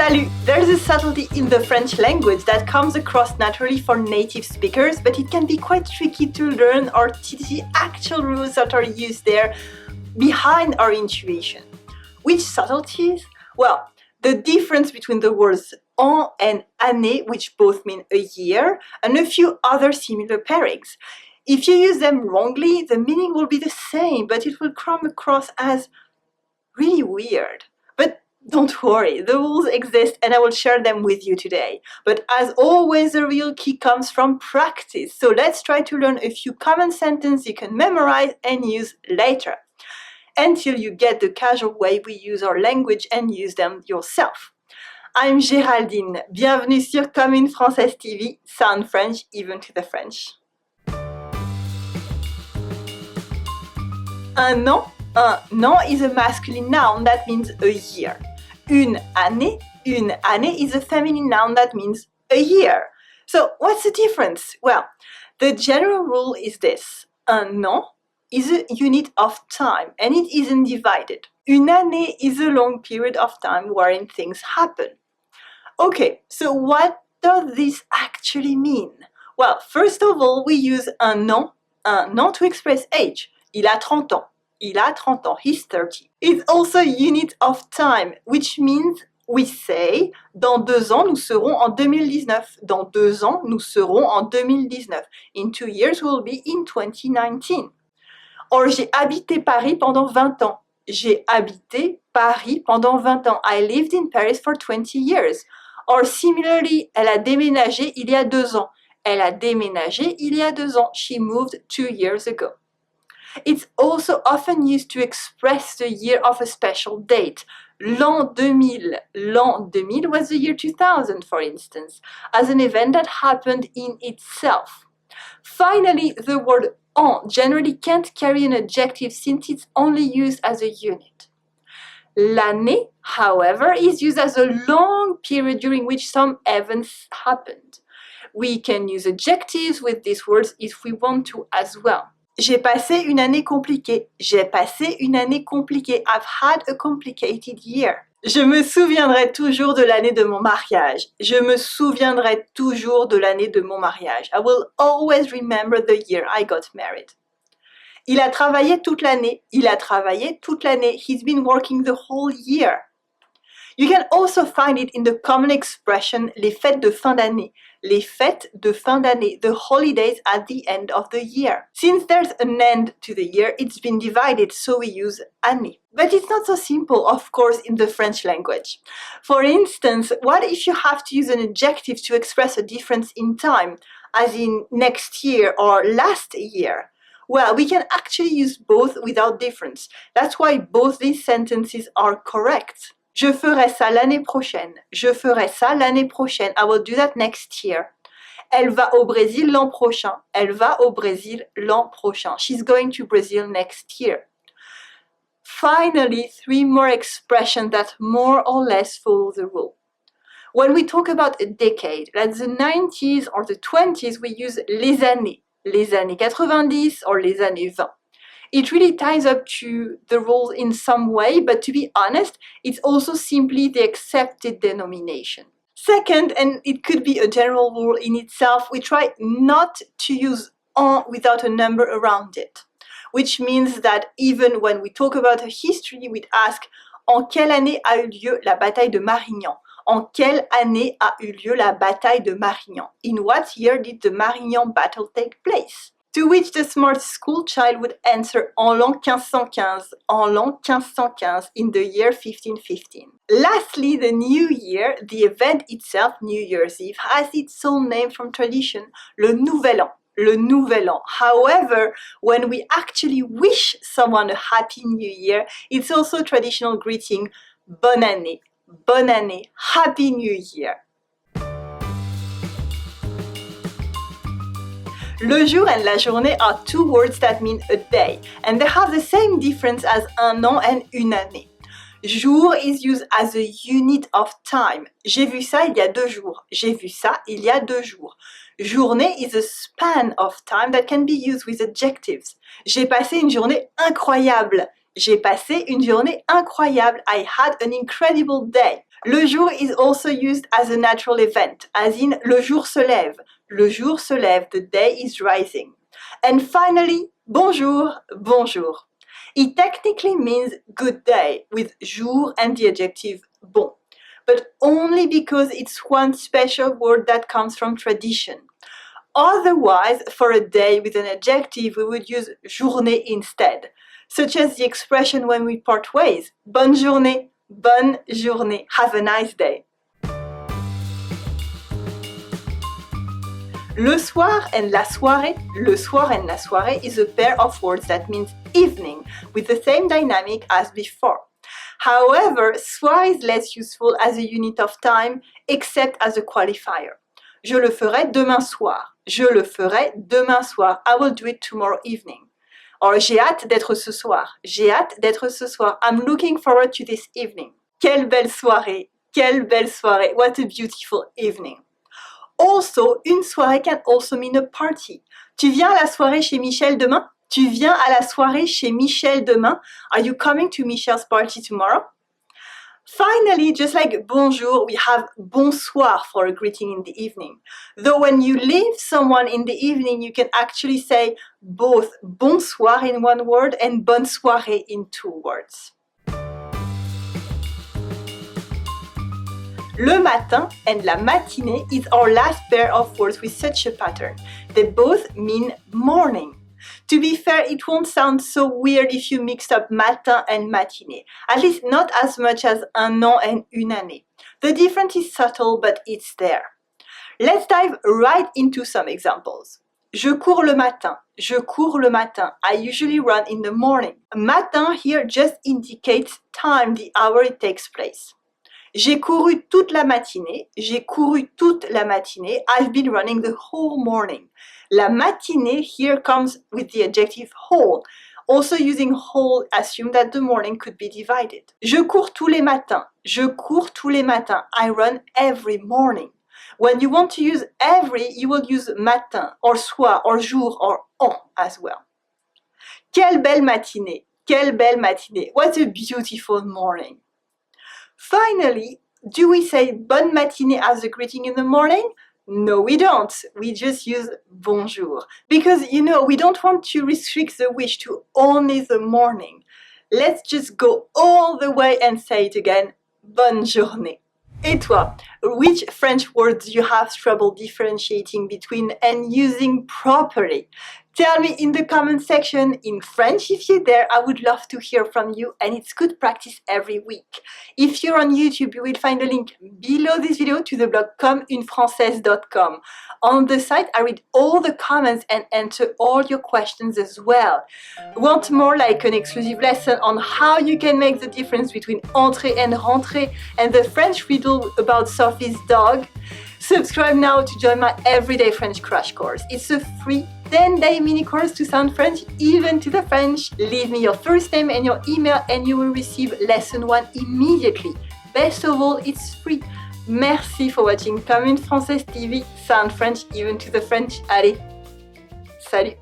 Salut! There's a subtlety in the French language that comes across naturally for native speakers, but it can be quite tricky to learn or teach the actual rules that are used there behind our intuition. Which subtleties? Well, the difference between the words an and année, which both mean a year, and a few other similar pairings. If you use them wrongly, the meaning will be the same, but it will come across as really weird. But don't worry, the rules exist and I will share them with you today. But as always, the real key comes from practice. So let's try to learn a few common sentences you can memorize and use later, until you get the casual way we use our language and use them yourself. I'm Géraldine. Bienvenue sur Comme une Française TV, Sound French even to the French. Un an is a masculine noun that means a year. Une année is a feminine noun that means a year. So what's the difference? Well, the general rule is this. Un an is a unit of time and it isn't divided. Une année is a long period of time wherein things happen. Okay, so what does this actually mean? Well, first of all, we use un an to express age. Il a 30 ans. Il a 30 ans. He's 30. It's also a unit of time, which means we say dans 2 ans, nous serons en 2019. Dans 2 ans, nous serons en 2019. In 2 years, we'll be in 2019. Or, j'ai habité Paris pendant 20 ans. J'ai habité Paris pendant 20 ans. I lived in Paris for 20 years. Or, similarly, elle a déménagé il y a 2 ans. Elle a déménagé il y a 2 ans. She moved 2 years ago. It's also often used to express the year of a special date. L'an 2000. L'an 2000 was the year 2000, for instance, as an event that happened in itself. Finally, the word an generally can't carry an adjective since it's only used as a unit. L'année, however, is used as a long period during which some events happened. We can use adjectives with these words if we want to as well. J'ai passé une année compliquée. J'ai passé une année compliquée. I've had a complicated year. Je me souviendrai toujours de l'année de mon mariage. Je me souviendrai toujours de l'année de mon mariage. I will always remember the year I got married. Il a travaillé toute l'année. Il a travaillé toute l'année. He's been working the whole year. You can also find it in the common expression les fêtes de fin d'année. Les fêtes de fin d'année, the holidays at the end of the year. Since there's an end to the year, it's been divided, so we use année. But it's not so simple, of course, in the French language. For instance, what if you have to use an adjective to express a difference in time, as in next year or last year? Well, we can actually use both without difference. That's why both these sentences are correct. Je ferai ça l'année prochaine. Je ferai ça l'année prochaine. I will do that next year. Elle va au Brésil l'an prochain. Elle va au Brésil l'an prochain. She's going to Brazil next year. Finally, 3 more expressions that more or less follow the rule. When we talk about a decade, like the 90s or the 20s, we use les années 90 or les années 20. It really ties up to the rules in some way, but to be honest, it's also simply the accepted denomination. Second, and it could be a general rule in itself, we try not to use en without a number around it, which means that even when we talk about a history, we'd ask en quelle année a eu lieu la bataille de Marignan? En quelle année a eu lieu la bataille de Marignan? In what year did the Marignan battle take place? To which the smart school child would answer en l'an 1515, en l'an 1515, in the year 1515. Lastly, the New Year, the event itself, New Year's Eve, has its own name from tradition, le Nouvel An. Le Nouvel An. However, when we actually wish someone a happy new year, it's also a traditional greeting, bonne année, happy new year. Le jour and la journée are 2 words that mean a day, and they have the same difference as un an and une année. Jour is used as a unit of time. J'ai vu ça il y a 2 jours. J'ai vu ça il y a 2 jours. Journée is a span of time that can be used with adjectives. J'ai passé une journée incroyable. J'ai passé une journée incroyable. I had an incredible day. Le jour is also used as a natural event, as in le jour se lève. Le jour se lève, the day is rising. And finally, bonjour, bonjour. It technically means good day with jour and the adjective bon, but only because it's one special word that comes from tradition. Otherwise, for a day with an adjective, we would use journée instead, such as the expression when we part ways, bonne journée, have a nice day. Le soir and la soirée is a pair of words that means evening, with the same dynamic as before. However, soir is less useful as a unit of time, except as a qualifier. Je le ferai demain soir. Je le ferai demain soir. I will do it tomorrow evening. Or, j'ai hâte d'être ce soir. J'ai hâte d'être ce soir. I'm looking forward to this evening. Quelle belle soirée. Quelle belle soirée. What a beautiful evening. Also, une soirée can also mean a party. Tu viens à la soirée chez Michel demain? Tu viens à la soirée chez Michel demain? Are you coming to Michel's party tomorrow? Finally, just like bonjour, we have bonsoir for a greeting in the evening. Though when you leave someone in the evening, you can actually say both bonsoir in one word and bonne soirée in two words. Le matin and la matinée is our last pair of words with such a pattern. They both mean morning. To be fair, it won't sound so weird if you mixed up matin and matinée, at least not as much as un an and une année. The difference is subtle, but it's there. Let's dive right into some examples. Je cours le matin. Je cours le matin. I usually run in the morning. Matin here just indicates time, the hour it takes place. J'ai couru toute la matinée. J'ai couru toute la matinée. I've been running the whole morning. La matinée here comes with the adjective whole. Also using whole, assume that the morning could be divided. Je cours tous les matins. Je cours tous les matins. I run every morning. When you want to use every, you will use matin, or soir, or jour, or en as well. Quelle belle matinée. Quelle belle matinée. What a beautiful morning. Finally, do we say bonne matinée as a greeting in the morning? No, we don't. We just use bonjour. Because, we don't want to restrict the wish to only the morning. Let's just go all the way and say it again. Bonne journée. Et toi, which French words do you have trouble differentiating between and using properly? Tell me in the comment section in French if you're there. I would love to hear from you, and it's good practice every week. If you're on YouTube, you will find a link below this video to the blog commeunefrancaise.com. On the site, I read all the comments and answer all your questions as well. Want more, like an exclusive lesson on how you can make the difference between entrée and rentrée and the French riddle about Sophie's dog? Subscribe now to join my everyday French crash course. It's a free 10-day mini course to sound French, even to the French. Leave me your first name and your email and you will receive lesson 1 immediately. Best of all, it's free. Merci for watching Comme une Française TV, sound French even to the French. Allez, salut!